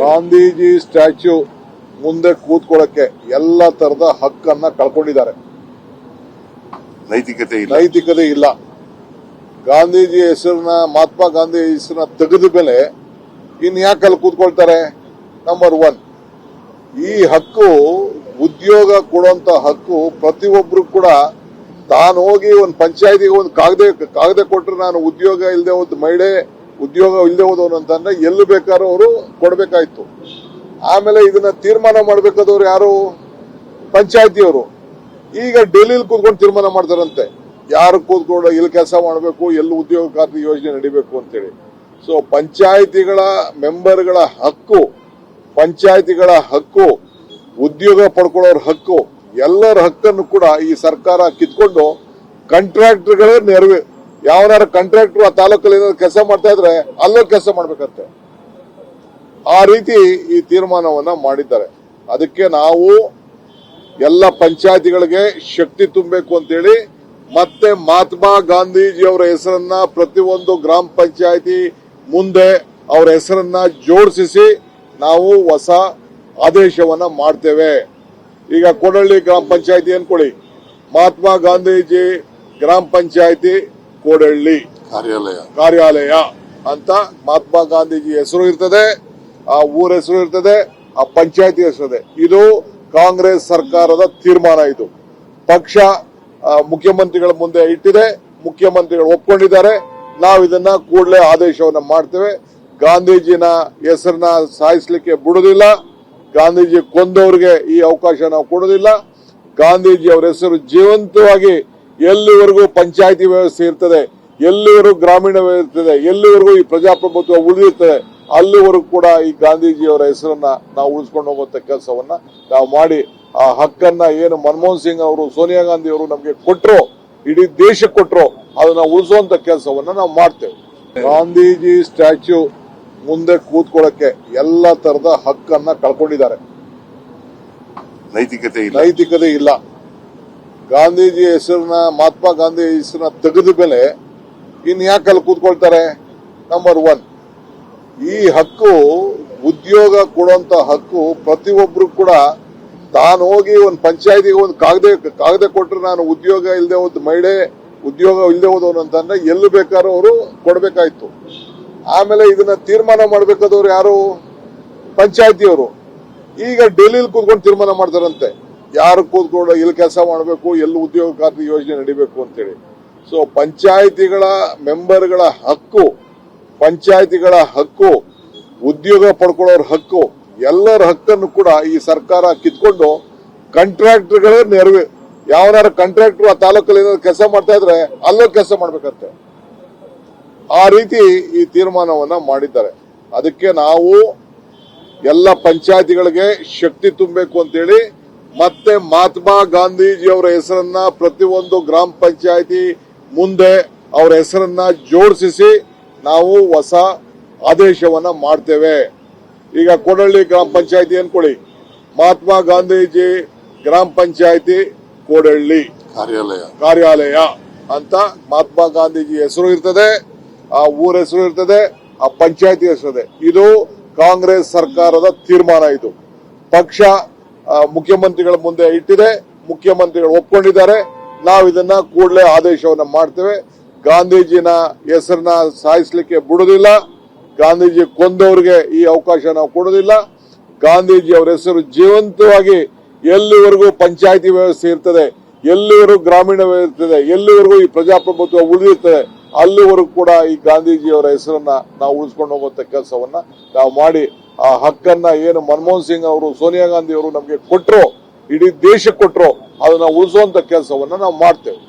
Gandhiji statue ಮುಂದೆ ಕೂತ್ಕೊಳ್ಳಕ್ಕೆ ಎಲ್ಲ ತರದ ಹಕ್ಕನ್ನ ಕಳ್ಕೊಂಡಿದ್ದಾರೆ. ನೈತಿಕತೆ ಇಲ್ಲ. ಗಾಂಧೀಜಿ ಹೆಸರನ್ನ, ಮಹಾತ್ಮ ಗಾಂಧಿ ಹೆಸರನ್ನ ತೆಗೆದ ಮೇಲೆ ಯಾಕೆ ಅಲ್ಲಿ ಕೂತ್ಕೊಳ್ತಾರೆ? ನಂಬರ್ 1, ಈ ಹಕ್ಕು, ಉದ್ಯೋಗ ಕೊಡುವಂತ ಹಕ್ಕು ಪ್ರತಿಯೊಬ್ರು ಕೂಡ ತಾನು ಹೋಗಿ ಒಂದು ಪಂಚಾಯತಿಗೆ ಒಂದು ಕಾಗದ ಕೊಟ್ಟರೆ ನಾನು ಉದ್ಯೋಗ ಇಲ್ಲದೆ ಹೋದ ಮಹಿಳೆ, ಉದ್ಯೋಗ ಇಲ್ಲದೆ ಹೋದವನು ಅಂತಂದ್ರೆ ಎಲ್ಲಿ ಬೇಕಾದ್ರೂ ಅವರು ಕೊಡ್ಬೇಕಾಯ್ತು. ಆಮೇಲೆ ಇದನ್ನ ತೀರ್ಮಾನ ಮಾಡ್ಬೇಕಾದವ್ರು ಯಾರು? ಪಂಚಾಯತಿಯವರು. ಈಗ ಡೆಲ್ಲಿಲಿ ಕೂತ್ಕೊಂಡು ತೀರ್ಮಾನ ಮಾಡ್ತಾರಂತೆ ಯಾರು ಕೂತ್ಕೊಂಡು ಎಲ್ಲಿ ಕೆಲಸ ಮಾಡಬೇಕು, ಎಲ್ಲಿ ಉದ್ಯೋಗ ಖಾತ್ರಿ ಯೋಜನೆ ನಡಿಬೇಕು ಅಂತೇಳಿ. ಸೊ ಪಂಚಾಯತಿಗಳ ಮೆಂಬರ್ಗಳ ಹಕ್ಕು, ಪಂಚಾಯತಿಗಳ ಹಕ್ಕು, ಉದ್ಯೋಗ ಪಡ್ಕೊಳ್ಳೋರ ಹಕ್ಕು, ಎಲ್ಲರ ಹಕ್ಕನ್ನು ಕೂಡ ಈ ಸರ್ಕಾರ ಕಿತ್ಕೊಂಡು ಕಾಂಟ್ರಾಕ್ಟರ್ಗಳೇ ನೆರವು. ಯಾವನಾರ ಕಾಂಟ್ರಾಕ್ಟರ್ ಆ ತಾಲೂಕಲ್ಲಿ ಏನಾದ್ರು ಕೆಲಸ ಮಾಡ್ತಾ ಇದ್ರೆ ಅಲ್ಲೋ ಕೆಲಸ ಮಾಡ್ಬೇಕಂತೆ. ಆ ರೀತಿ ಈ ತೀರ್ಮಾನವನ್ನ ಮಾಡಿದ್ದಾರೆ. ಅದಕ್ಕೆ ನಾವು ಎಲ್ಲ ಪಂಚಾಯತಿಗಳಿಗೆ ಶಕ್ತಿ ತುಂಬಬೇಕು ಅಂತೇಳಿ ಮತ್ತೆ ಮಹಾತ್ಮ ಗಾಂಧೀಜಿಯವರ ಹೆಸರನ್ನ ಪ್ರತಿಯೊಂದು ಗ್ರಾಮ ಪಂಚಾಯತಿ ಮುಂದೆ ಅವರ ಹೆಸರನ್ನ ಜೋಡಿಸಿ ನಾವು ಹೊಸ ಆದೇಶವನ್ನ ಮಾಡ್ತೇವೆ. ಈಗ ಕೊಡಳ್ಳಿ ಗ್ರಾಮ ಪಂಚಾಯತಿ ಅನ್ಕೊಳ್ಳಿ, ಮಹಾತ್ಮ ಗಾಂಧೀಜಿ ಗ್ರಾಮ ಪಂಚಾಯತಿ ಕೋಡಳ್ಳಿ ಕಾರ್ಯಾಲಯ ಅಂತ ಮಹಾತ್ಮ ಗಾಂಧೀಜಿ ಹೆಸರು ಇರ್ತದೆ, ಆ ಊರ ಹೆಸರು ಇರ್ತದೆ, ಆ ಪಂಚಾಯತಿ ಹೆಸರು ಇದೆ. ಇದು ಕಾಂಗ್ರೆಸ್ ಸರ್ಕಾರದ ತೀರ್ಮಾನ. ಇದು ಪಕ್ಷ ಮುಖ್ಯಮಂತ್ರಿಗಳ ಮುಂದೆ ಇಟ್ಟಿದೆ, ಮುಖ್ಯಮಂತ್ರಿಗಳು ಒಪ್ಕೊಂಡಿದ್ದಾರೆ. ನಾವು ಇದನ್ನ ಕೂಡಲೇ ಆದೇಶವನ್ನ ಮಾಡ್ತೇವೆ. ಗಾಂಧೀಜಿನ ಹೆಸರನ್ನ ಸಾಯಿಸಲಿಕ್ಕೆ ಬಿಡುವುದಿಲ್ಲ. ಗಾಂಧೀಜಿ ಕೊಂದವರಿಗೆ ಈ ಅವಕಾಶ ನಾವು ಕೊಡೋದಿಲ್ಲ. ಗಾಂಧೀಜಿ ಅವರ ಹೆಸರು ಜೀವಂತವಾಗಿ ಎಲ್ಲಿವರೆಗೂ ಪಂಚಾಯತಿ ವ್ಯವಸ್ಥೆ ಇರ್ತದೆ, ಎಲ್ಲಿವರೆಗೂ ಗ್ರಾಮೀಣ ಇರ್ತದೆ, ಎಲ್ಲಿವರೆಗೂ ಈ ಪ್ರಜಾಪ್ರಭುತ್ವ ಉಳಿದಿರ್ತದೆ, ಅಲ್ಲಿವರೆಗೂ ಕೂಡ ಈ ಗಾಂಧೀಜಿಯವರ ಹೆಸರನ್ನ ನಾವು ಉಳಿಸ್ಕೊಂಡು ಹೋಗುವಂತ ಕೆಲಸವನ್ನ ನಾವು ಮಾಡಿ ಆ ಹಕ್ಕನ್ನ ಏನು ಮನಮೋಹನ್ ಸಿಂಗ್ ಅವರು, ಸೋನಿಯಾ ಗಾಂಧಿ ಅವರು ನಮಗೆ ಕೊಟ್ಟರು, ಇಡೀ ದೇಶಕ್ಕೆ ಕೊಟ್ಟರು, ಅದನ್ನ ಉಳಿಸುವಂತ ಕೆಲಸವನ್ನ ನಾವು ಮಾಡ್ತೇವೆ. ಗಾಂಧೀಜಿ ಸ್ಟ್ಯಾಚ್ಯೂ ಮುಂದೆ ಕೂತ್ಕೊಳ್ಳಕ್ಕೆ ಎಲ್ಲ ತರದ ಹಕ್ಕನ್ನ ಕಳ್ಕೊಂಡಿದ್ದಾರೆ. ನೈತಿಕತೆ ಇಲ್ಲ. ಗಾಂಧೀಜಿ ಹೆಸರನ್ನ, ಮಹಾತ್ಮ ಗಾಂಧಿ ಹೆಸರನ್ನ ತೆಗೆದ ಮೇಲೆ ಯಾಕೆ ಅಲ್ಲಿ ಕೂತ್ಕೊಳ್ತಾರೆ? ನಂಬರ್ 1, ಈ ಹಕ್ಕು, ಉದ್ಯೋಗ ಕೊಡುವಂತ ಹಕ್ಕು ಪ್ರತಿಯೊಬ್ರು ಕೂಡ ತಾನು ಹೋಗಿ ಒಂದು ಪಂಚಾಯತಿಗೆ ಒಂದು ಕಾಗದ ಕೊಟ್ಟರೆ ನಾನು ಉದ್ಯೋಗ ಇಲ್ಲದೆ ಹೋದ ಮಹಿಳೆ, ಉದ್ಯೋಗ ಇಲ್ಲದೆ ಹೋದವನು ಅಂತಂದ್ರೆ ಎಲ್ಲಿ ಬೇಕಾದ್ರೂ ಅವರು ಕೊಡ್ಬೇಕಾಯ್ತು. ಆಮೇಲೆ ಇದನ್ನ ತೀರ್ಮಾನ ಮಾಡ್ಬೇಕಾದವ್ರು ಯಾರು? ಪಂಚಾಯತಿಯವರು. ಈಗ ಡೆಲ್ಲಿಲಿ ಕೂತ್ಕೊಂಡು ತೀರ್ಮಾನ ಮಾಡ್ತಾರಂತೆ ಯಾರು ಕೂತ್ಕೊಂಡು ಎಲ್ಲಿ ಕೆಲಸ ಮಾಡಬೇಕು, ಎಲ್ಲಿ ಉದ್ಯೋಗ ಖಾತ್ರಿ ಯೋಜನೆ ನಡಿಬೇಕು ಅಂತೇಳಿ. ಸೊ ಪಂಚಾಯತಿಗಳ ಮೆಂಬರ್ಗಳ ಹಕ್ಕು, ಪಂಚಾಯತಿಗಳ ಹಕ್ಕು, ಉದ್ಯೋಗ ಪಡ್ಕೊಳ್ಳೋರ ಹಕ್ಕು, ಎಲ್ಲರ ಹಕ್ಕನ್ನು ಕೂಡ ಈ ಸರ್ಕಾರ ಕಿತ್ಕೊಂಡು ಕಾಂಟ್ರಾಕ್ಟರ್ಗಳೇ ನೆರವು. ಯಾವನಾರ ಕಾಂಟ್ರಾಕ್ಟರ್ ಆ ತಾಲೂಕಲ್ಲಿ ಏನಾದ್ರು ಕೆಲಸ ಮಾಡ್ತಾ ಇದ್ರೆ ಅಲ್ಲೋ ಕೆಲಸ ಮಾಡ್ಬೇಕಂತೆ. ಆ ರೀತಿ ಈ ತೀರ್ಮಾನವನ್ನ ಮಾಡಿದ್ದಾರೆ. ಅದಕ್ಕೆ ನಾವು ಎಲ್ಲ ಪಂಚಾಯತಿಗಳಿಗೆ ಶಕ್ತಿ ತುಂಬಬೇಕು ಅಂತೇಳಿ ಮತ್ತೆ ಮಹಾತ್ಮ ಗಾಂಧೀಜಿಯವರ ಹೆಸರನ್ನ ಪ್ರತಿಯೊಂದು ಗ್ರಾಮ ಪಂಚಾಯತಿ ಮುಂದೆ ಅವರ ಹೆಸರನ್ನ ಜೋಡಿಸಿ ನಾವು ಹೊಸ ಆದೇಶವನ್ನ ಮಾಡ್ತೇವೆ. ಈಗ ಕೊಡಳ್ಳಿ ಗ್ರಾಮ ಪಂಚಾಯತಿ ಅನ್ಕೊಳ್ಳಿ, ಮಹಾತ್ಮ ಗಾಂಧೀಜಿ ಗ್ರಾಮ ಪಂಚಾಯತಿ ಕೋಡಳ್ಳಿ ಕಾರ್ಯಾಲಯ ಅಂತ ಮಹಾತ್ಮ ಗಾಂಧೀಜಿ ಹೆಸರು ಇರ್ತದೆ, ಆ ಊರ ಹೆಸರು ಇರ್ತದೆ, ಆ ಪಂಚಾಯತಿ ಹೆಸರು ಇದೆ. ಇದು ಕಾಂಗ್ರೆಸ್ ಸರ್ಕಾರದ ತೀರ್ಮಾನ. ಇದು ಪಕ್ಷ ಮುಖ್ಯಮಂತ್ರಿಗಳ ಮುಂದೆ ಇಟ್ಟಿದೆ, ಮುಖ್ಯಮಂತ್ರಿಗಳು ಒಪ್ಕೊಂಡಿದ್ದಾರೆ. ನಾವು ಇದನ್ನ ಕೂಡಲೇ ಆದೇಶವನ್ನ ಮಾಡ್ತೇವೆ. ಗಾಂಧೀಜಿನ ಹೆಸರನ್ನ ಸಾಯಿಸಲಿಕ್ಕೆ ಬಿಡುವುದಿಲ್ಲ. ಗಾಂಧೀಜಿ ಕೊಂದವರಿಗೆ ಈ ಅವಕಾಶ ನಾವು ಕೊಡೋದಿಲ್ಲ. ಗಾಂಧೀಜಿ ಅವರ ಹೆಸರು ಜೀವಂತವಾಗಿ ಎಲ್ಲಿವರೆಗೂ ಪಂಚಾಯತಿ ವ್ಯವಸ್ಥೆ ಇರ್ತದೆ, ಎಲ್ಲಿವರೆಗೂ ಗ್ರಾಮೀಣ ಇರ್ತದೆ, ಎಲ್ಲಿವರೆಗೂ ಈ ಪ್ರಜಾಪ್ರಭುತ್ವ ಉಳಿದಿರ್ತದೆ, ಅಲ್ಲಿವರೆಗೂ ಕೂಡ ಈ ಗಾಂಧೀಜಿಯವರ ಹೆಸರನ್ನ ನಾವು ಉಳಿಸ್ಕೊಂಡು ಹೋಗುವಂತ ಕೆಲಸವನ್ನ ನಾವು ಮಾಡಿ ಆ ಹಕ್ಕನ್ನ ಏನು ಮನಮೋಹನ್ ಸಿಂಗ್ ಅವರು, ಸೋನಿಯಾ ಗಾಂಧಿ ಅವರು ನಮಗೆ ಕೊಟ್ಟರು, ಇಡೀ ದೇಶಕ್ಕೆ ಕೊಟ್ಟರು, ಅದನ್ನ ಉಳಿಸುವಂತ ಕೆಲಸವನ್ನ ನಾವು ಮಾಡ್ತೇವೆ.